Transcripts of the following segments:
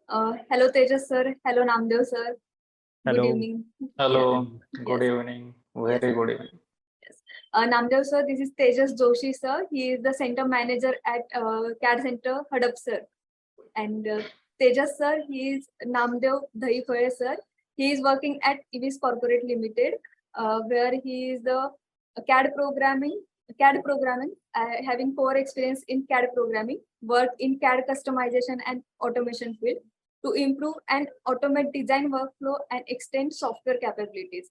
Hello Tejas sir. Hello Namdev sir. Good Hello. evening. Hello, Yeah. good Yes. evening. Yes. Very good evening. Yes. Namdev sir, this is Tejas Joshi sir. He is the center manager at CAD Center, Hadup sir. And Tejas sir, he is Namdev Dahifale sir. He is working at IWIS Corporate Limited, where he is the CAD programming, having core experience in CAD programming, work in CAD customization and automation field to improve and automate design workflow and extend software capabilities,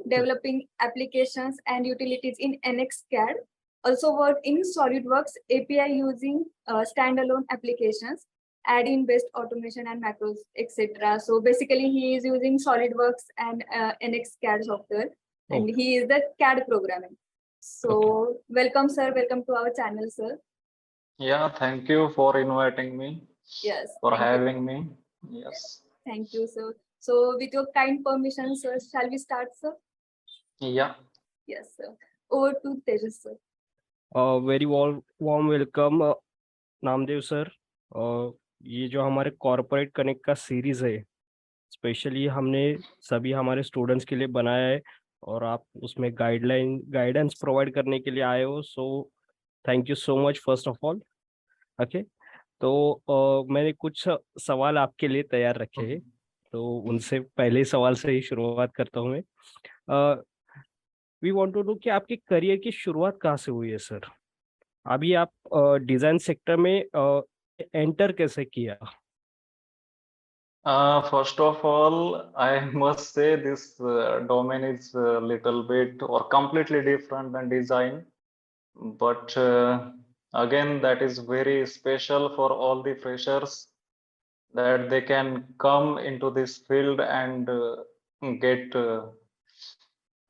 developing applications and utilities in NX Cad. Also work in SolidWorks API using standalone applications, add-in based automation and macros, etc. So basically, he is using SolidWorks and NX Cad software, and he is the CAD programming. So welcome, sir. Welcome to our channel, sir. Yeah, thank you for inviting me. Yes. For having me. Yes. Thank you, sir. So with your kind permission, sir, shall we start, sir? Yeah. Yes, sir. Over to Tejas, sir. Very warm welcome, Namdev sir. ये जो हमारे corporate connect का series है, specially हमने सभी हमारे students के लिए बनाया है और आप उसमें गाइडेंस प्रोवाइड करने के लिए आए हो. So thank you so much first of all. Okay, तो मैंने कुछ सवाल आपके लिए तैयार रखे हैं, तो उनसे पहले सवाल से ही शुरुआत करता हूँ मैं. वी वांट टू नो कि आपके करियर की शुरुआत कहाँ से हुई है सर? अभी आप डिजाइन सेक्टर में एंटर कैसे किया? First of all, I must say this domain is a little bit or completely different than design. But again, that is very special for all the freshers that they can come into this field and get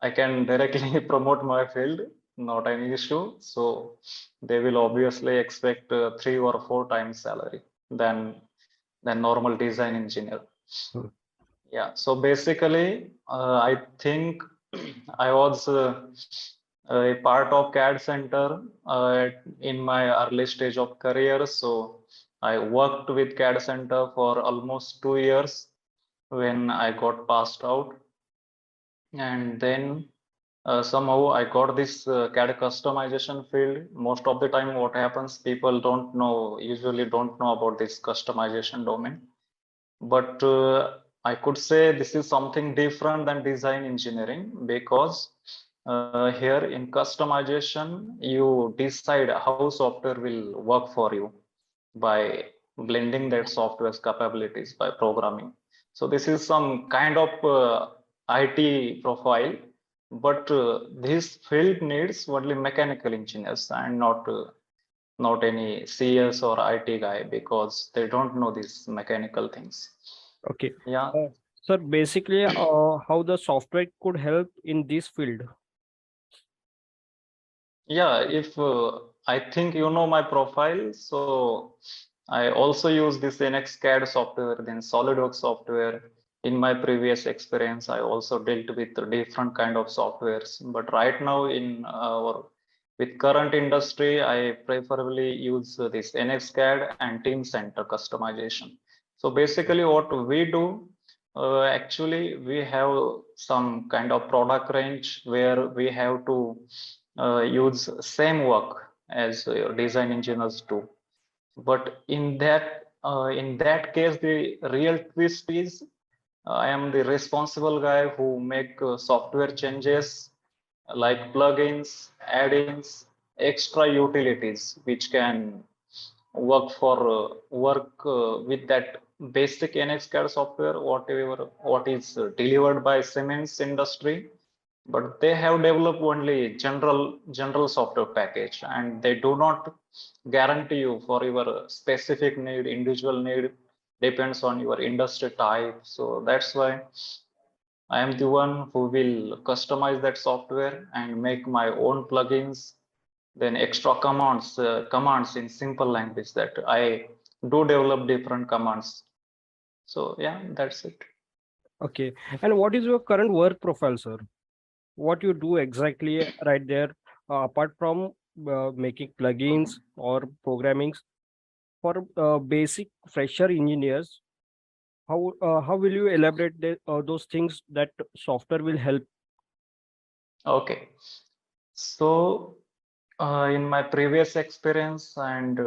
I can directly promote my field, not any issue. So they will obviously expect 3 or 4 times salary than normal design engineer. Yeah. So basically, I think I was a part of CAD Center in my early stage of career. So I worked with CAD Center for almost 2 years when I got passed out, and then somehow I got this CAD customization field. Most of the time what happens, people usually don't know about this customization domain. But I could say this is something different than design engineering, because here in customization, you decide how software will work for you by blending that software's capabilities by programming. So this is some kind of IT profile, but this field needs only mechanical engineers and not any CS or IT guy, because they don't know these mechanical things. Okay. Yeah. Sir, basically, how the software could help in this field? Yeah, if I think you know my profile, so I also use this NX Cad software, then SolidWorks software. In my previous experience, I also dealt with different kind of softwares. But right now in with current industry, I preferably use this NX Cad and Team Center customization. So basically what we do, actually we have some kind of product range where we have to use same work as design engineers do. But in that case, the real twist is I am the responsible guy who make software changes like plugins, add-ins, extra utilities, which can work with that basic NX Cad software, what is delivered by Siemens industry. But they have developed only general software package, and they do not guarantee you for your specific need, individual need depends on your industry type. So that's why I am the one who will customize that software and make my own plugins, then extra commands in simple language, that I do develop different commands. So yeah, that's it. Okay. And what is your current work profile, sir? What you do exactly right there, apart from making plugins or programming for basic fresher engineers? how will you elaborate those things that software will help? Okay. So in my previous experience and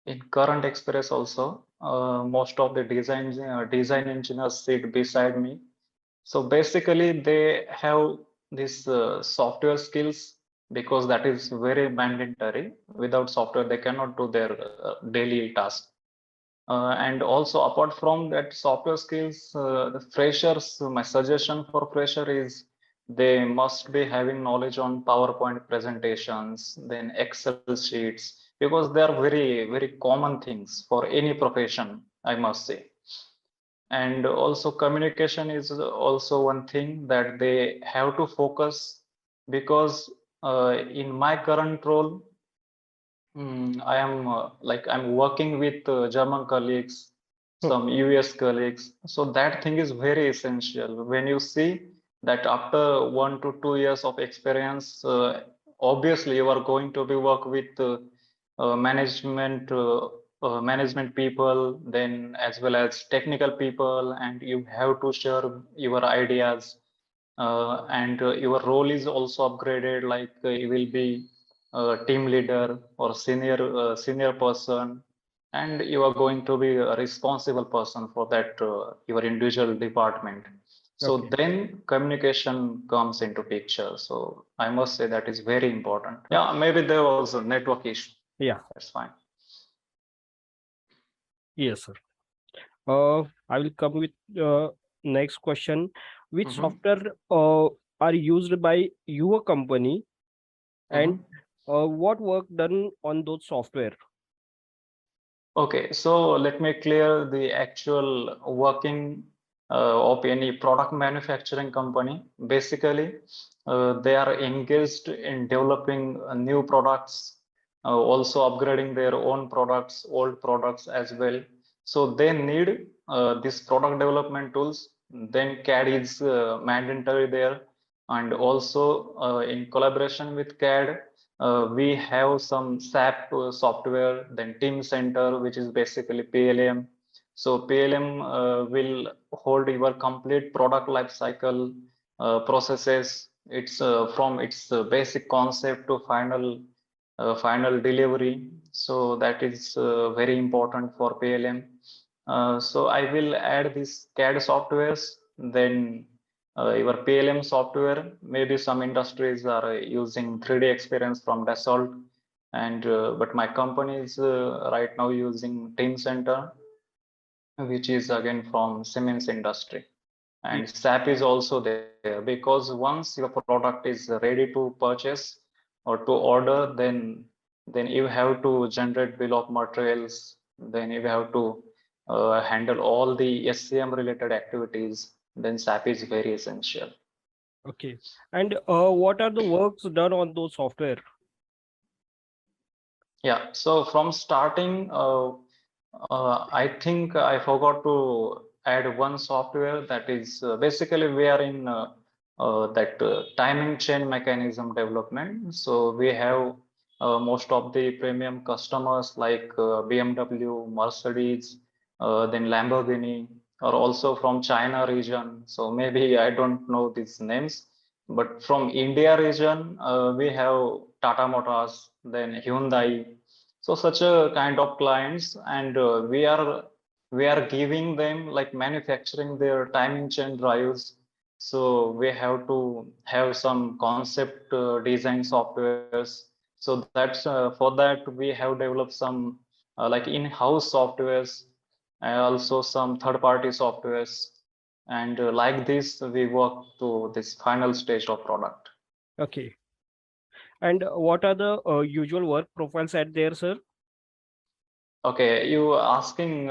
in current experience also, most of the design engineers sit beside me. So basically, they have this software skills because that is very mandatory. Without software, they cannot do their daily task. And also, apart from that software skills, the freshers, my suggestion for fresher is they must be having knowledge on PowerPoint presentations, then Excel sheets, because they are very common things for any profession, I must say. And also communication is also one thing that they have to focus, because in my current role, I am I'm working with German colleagues, Hmm. some US colleagues. So that thing is very essential. When you see that after 1 to 2 years of experience, obviously you are going to be work with management people, then as well as technical people, and you have to share your ideas. And your role is also upgraded, like you will be team leader or senior person, and you are going to be a responsible person for that your individual department. So Okay. then communication comes into picture. So I must say that is very important. Yeah, maybe there was a network issue. Yeah. That's fine. Yes, sir. I will come with next question. Which Mhm. software are used by your company, and Mhm. what work done on those software? Okay, so let me clear the actual working of any product manufacturing company. Basically, they are engaged in developing new products, also upgrading their own products, old products as well. So they need this product development tools. Then CAD is mandatory there, and also in collaboration with CAD, we have some SAP software, then Team Center, which is basically PLM. So PLM will hold your complete product life cycle processes. It's from its basic concept to final delivery. So that is very important for PLM. So I will add this CAD softwares, then your PLM software. Maybe some industries are using 3D experience from Dassault, and but my company is right now using Team Center, which is again from Siemens industry. Ye- And SAP is also there, because once your product is ready to purchase or to order, then you have to generate bill of materials, then you have to handle all the SCM related activities. Then SAP is very essential. Okay. And what are the works done on those software? Yeah, so from starting, I think I forgot to add one software, that is basically we are in that timing chain mechanism development. So we have most of the premium customers like BMW, Mercedes, then Lamborghini, are also from China region. So maybe I don't know these names, but from India region, we have Tata Motors, then Hyundai. So such a kind of clients, and we are giving them like manufacturing their timing chain drives. So we have to have some concept design softwares. So that's for that we have developed some like in-house softwares, and also some third-party softwares, and like this we work to this final stage of product. Okay. And what are the usual work profiles at there, sir? Okay, you asking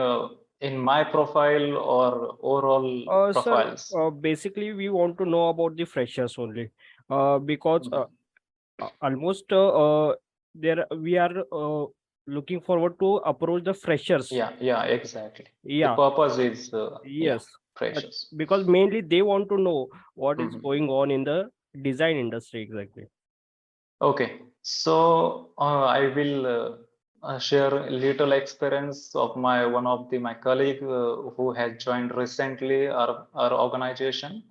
in my profile or overall Sir, profiles? basically we want to know about the freshers only, because Mhm. almost there we are looking forward to approach the freshers. Yeah, exactly. The Yeah, purpose is, yeah, yes, but precious. because mainly they want to know what is Mhm. going on in the design industry exactly. Okay, so I will share a little experience of one of my colleague who has joined recently our organization,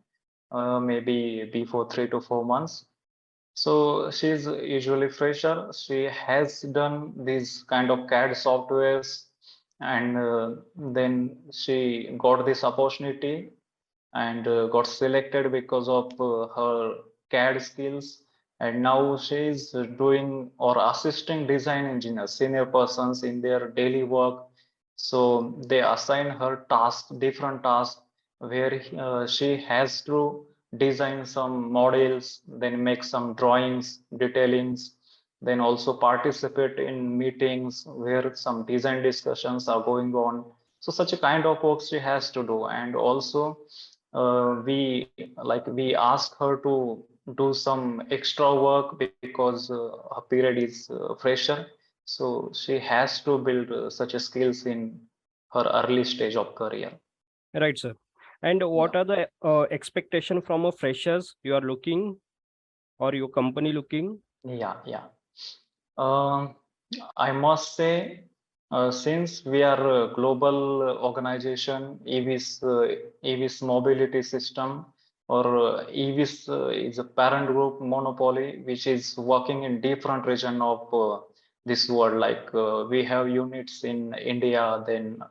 maybe before 3 to 4 months. So she's usually fresher. She has done these kind of CAD softwares, and then she got this opportunity and got selected because of her CAD skills. And now she is doing or assisting design engineers, senior persons in their daily work. So they assign her tasks, different tasks, where she has to design some models, then make some drawings, detailings, then also participate in meetings where some design discussions are going on. So such a kind of work she has to do. And also we ask her to do some extra work because her period is fresher, so she has to build such a skills in her early stage of career. Right, sir. And what Yeah. are the expectation from a freshers you are looking or your company looking? Yeah. Um, I must say, since we are a global organization, EVIS mobility system, or EVIS is a parent group monopoly, which is working in different region of this world. Like we have units in India, then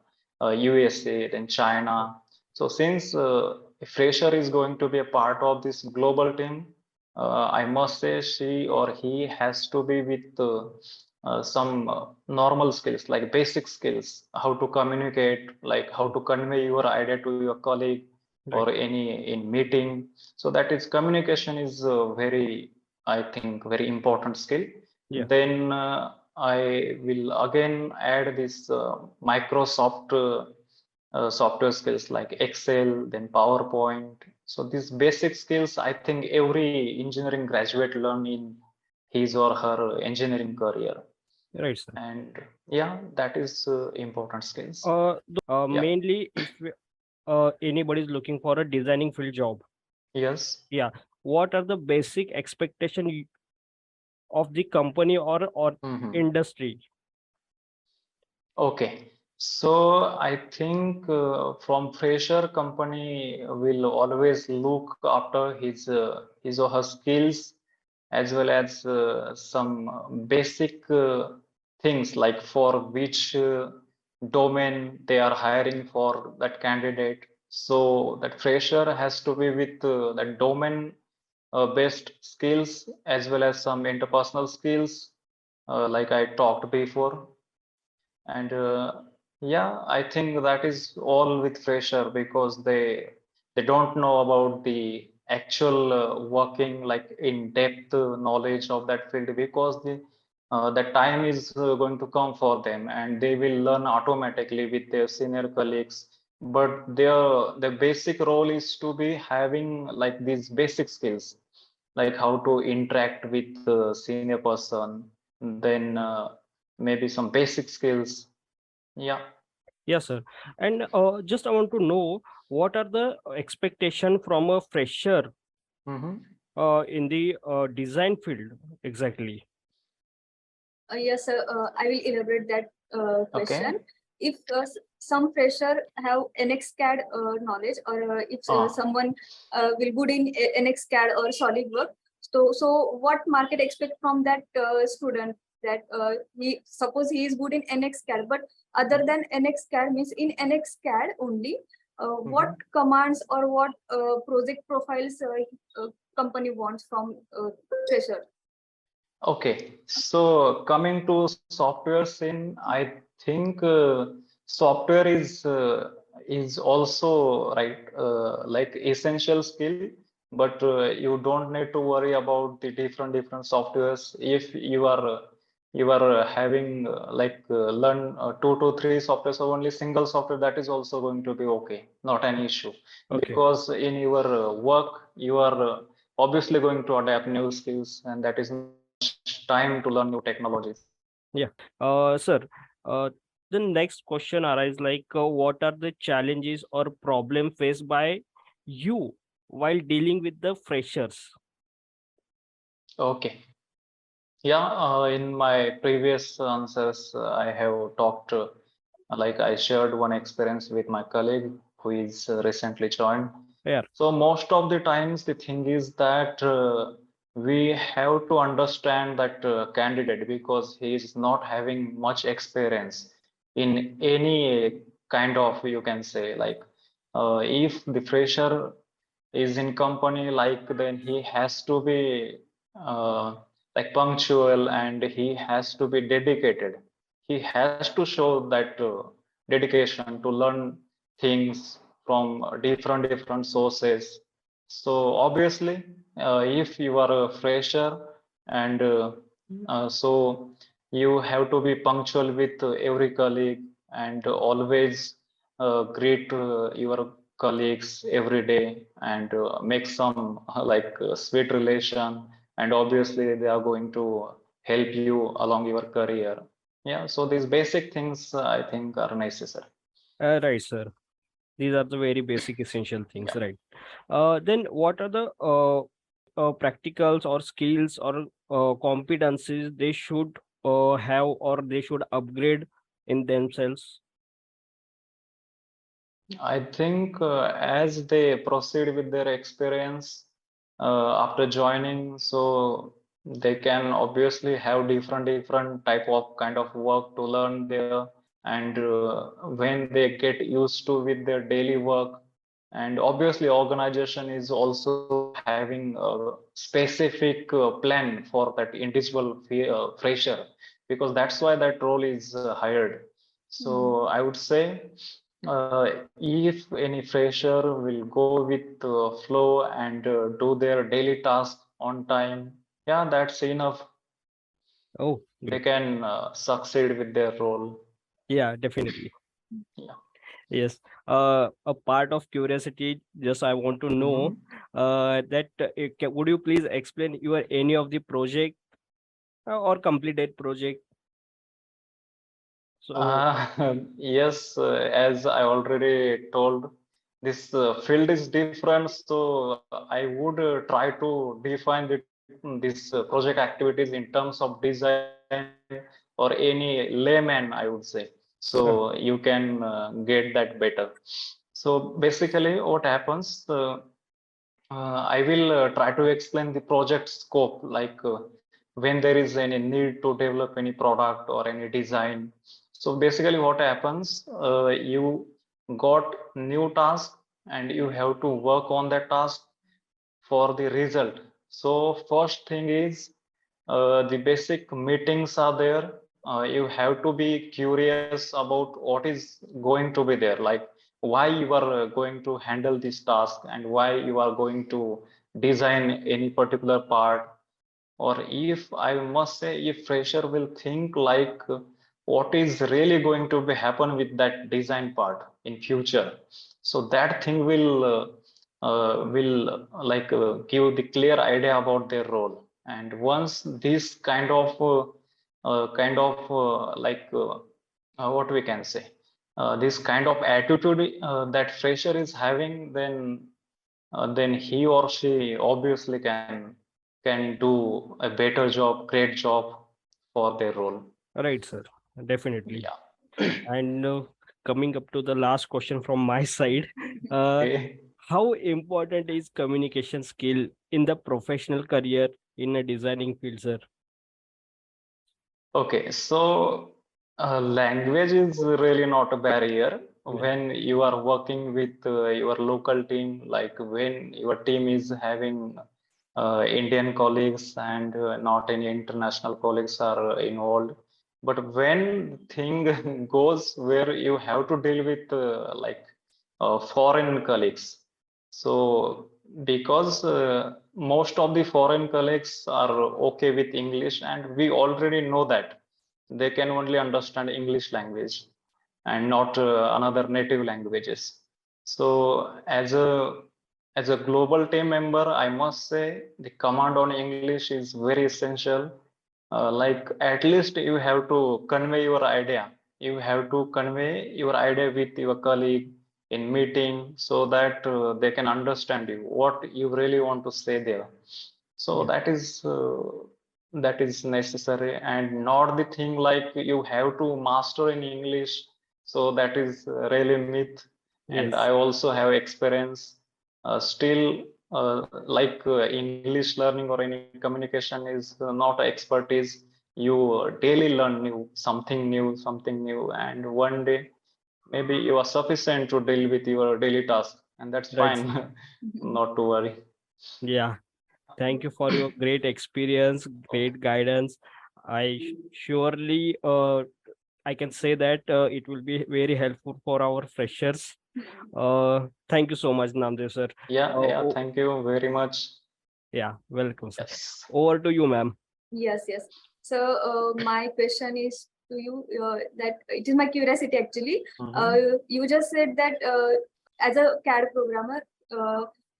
USA, then China. So since a fresher is going to be a part of this global team, I must say she or he has to be with some normal skills, like basic skills, how to communicate, like how to convey your idea to your colleague Right. or any in meeting. So that is communication is very, I think, very important skill. Yeah. Then I will again add this Microsoft software skills like Excel, then PowerPoint. So these basic skills, I think every engineering graduate learn in his or her engineering career. Right, sir. And yeah, that is important skills. Yeah. Mainly if anybody is looking for a designing field job, Yes. yeah, what are the basic expectation of the company or Mhm. industry? Okay. So I think from fresher company will always look after his or her skills, as well as some basic things like for which domain they are hiring for that candidate. So that fresher has to be with that domain based skills as well as some interpersonal skills, like I talked before. And yeah, I think that is all with fresher because they don't know about the actual working, like in depth knowledge of that field, because the time is going to come for them and they will learn automatically with their senior colleagues. But their basic role is to be having like these basic skills, like how to interact with the senior person, then maybe some basic skills. Yeah. Yes, sir. And just I want to know what are the expectation from a fresher Mm-hmm. in the design field exactly? Yes, sir. I will elaborate that Okay. question. If some fresher have NX Cad knowledge, or if someone will good in NX Cad or SolidWorks, so what market expect from that student, that he suppose he is good in NX Cad, but other than NX Cad means in NX Cad only, what commands or what project profiles company wants from fresher? Okay, so coming to software scene, I think software is also right like essential skill, but you don't need to worry about the different softwares. If you are having learn 2 to 3 softwares or only single software, that is also going to be okay, not an issue, Okay. because in your work you are obviously going to adapt new skills, and that is not much time to learn new technologies. Sir, uh, the next question arises like what are the challenges or problem faced by you while dealing with the freshers? Okay. Yeah, in my previous answers, I have talked, like I shared one experience with my colleague who is recently joined. Yeah. So most of the times, the thing is that we have to understand that candidate because he is not having much experience in any kind of, you can say, like if the fresher is in company, like then he has to be like punctual and he has to be dedicated. He has to show that dedication to learn things from different sources. So obviously, if you are a fresher and so you have to be punctual with every colleague and always greet your colleagues every day and make some like sweet relation, and obviously they are going to help you along your career. Yeah, so these basic things I think are necessary. Right, sir. These are the very basic essential things, Yeah. right? Then what are the practicals or skills or competencies they should have or they should upgrade in themselves? I think as they proceed with their experience after joining, so they can obviously have different type of kind of work to learn there, and when they get used to with their daily work, and obviously organization is also having a specific plan for that individual fresher, because that's why that role is hired. Mhm. So I would say if any fresher will go with flow and do their daily task on time, yeah, that's enough. Oh, They great. can succeed with their role. Yeah, definitely. Yeah. Yes. A part of curiosity, just I want to know Mhm. that would you please explain your any of the project or completed project? So, Yes, as I already told, this field is different. So I would try to define this project activities in terms of design or any layman, I would say. So you can get that better. So basically, what happens? I will try to explain the project scope, like when there is any need to develop any product or any design. So basically what happens, you got new task and you have to work on that task for the result. So first thing is the basic meetings are there. You have to be curious about what is going to be there, like why you are going to handle this task and why you are going to design any particular part. Or if I must say, if fresher will think like what is really going to be happen with that design part in future, so that thing will give the clear idea about their role. And once this kind of what we can say, this kind of attitude that fresher is having, then he or she obviously can do a better job, great job for their role. right, sir. Definitely. Yeah. And coming up to the last question from my side, uh, Okay. how important is communication skill in the professional career in a designing field, sir? Okay. So language is really not a barrier Yeah. when you are working with your local team, like when your team is having Indian colleagues and not any international colleagues are involved. But when thing goes where you have to deal with foreign colleagues, so because most of the foreign colleagues are okay with English, and we already know that they can only understand English language and not another native languages. So as a global team member, I must say the command on English is very essential. Like at least you have to convey your idea. You have to convey your idea with your colleague in meeting so that they can understand you what you really want to say there. So Yeah. that is that is necessary, and not the thing like you have to master in English. So that is really myth. And I Yes, also have experience still like English learning or any communication is not expertise. You daily learn something new, and one day maybe you are sufficient to deal with your daily task, and that's right. fine. Not to worry. Yeah. Thank you for your great experience, great guidance. Surely I can say that it will be very helpful for our freshers. Thank you so much, Namdev sir. Yeah, Oh, thank you very much. yeah, welcome, sir. Yes. Over to you, ma'am. Yes, yes. So my question is to you that it is my curiosity actually. You just said that as a CAD programmer,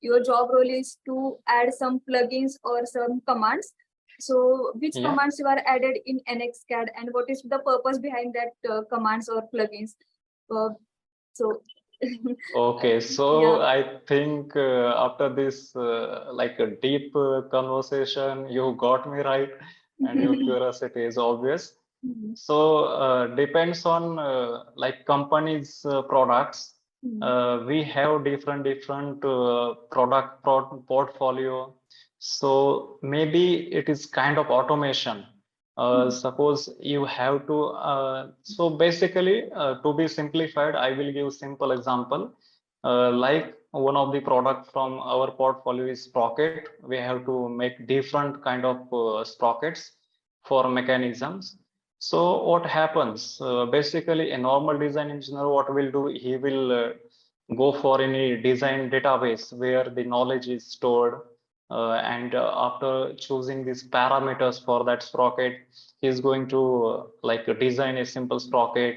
your job role is to add some plugins or some commands. So which Yeah. commands you are added in NX Cad, and what is the purpose behind that commands or plugins? So Okay, so yeah. I think after this like a deep conversation, you got me right, and your curiosity is obvious. Mhm. So depends on like companies' products. Mhm. We have different product portfolio. So maybe it is kind of automation. Suppose you have to. So basically, to be simplified, I will give simple example. Like one of the product from our portfolio is sprocket. We have to make different kind of sprockets for mechanisms. So what happens? Basically, a normal design engineer, what will do? He will go for any design database where the knowledge is stored, and after choosing these parameters for that sprocket, he's going to like design a simple sprocket,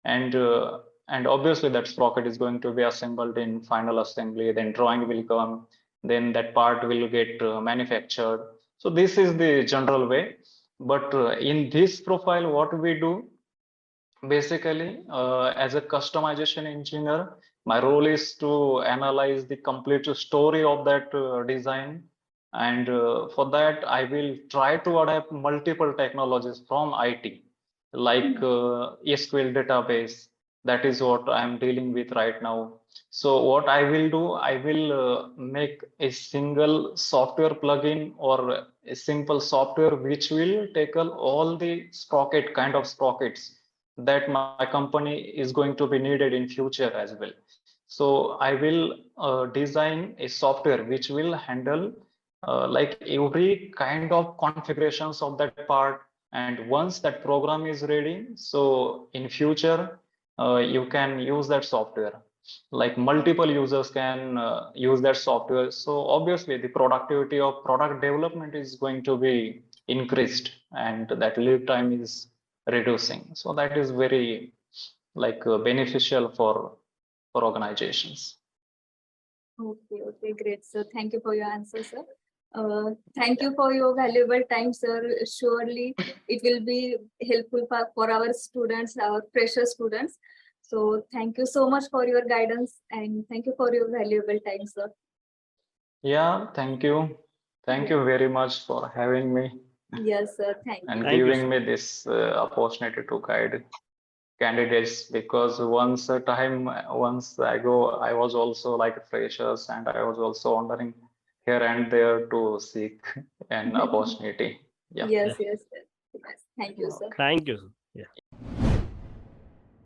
and uh, and obviously that sprocket is going to be assembled in final assembly. Then drawing will come. Then that part will get manufactured. So this is the general way. But in this profile, what we do basically as a customization engineer, my role is to analyze the complete story of that design. And for that, I will try to adapt multiple technologies from IT, like SQL database. That is what I'm dealing with right now. So what I will do, I will make a single software plugin or a simple software which will tackle all the sprocket kind of sprockets that my company is going to be needed in future as well. So I will design a software which will handle like every kind of configurations of that part. And once that program is ready, so in future you can use that software. Like multiple users can use that software. So obviously the productivity of product development is going to be increased, and that lead time is reducing. So that is very like beneficial for organizations. Okay, okay, great, sir. Thank you for your answer, sir. Thank you for your valuable time, sir. Surely it will be helpful for our students, our fresher students. So thank you so much for your guidance and thank you for your valuable time, sir. Yeah, thank Yeah. you very much for having me Yes, sir. Thank and you. Thank you, giving sir. me this opportunity to guide candidates. Because once I go, I was also like freshers, and I was also wandering here and there to seek an opportunity. Yeah. Yes, Yeah. yes, yes. Yes. Thank you, sir. Thank you, sir.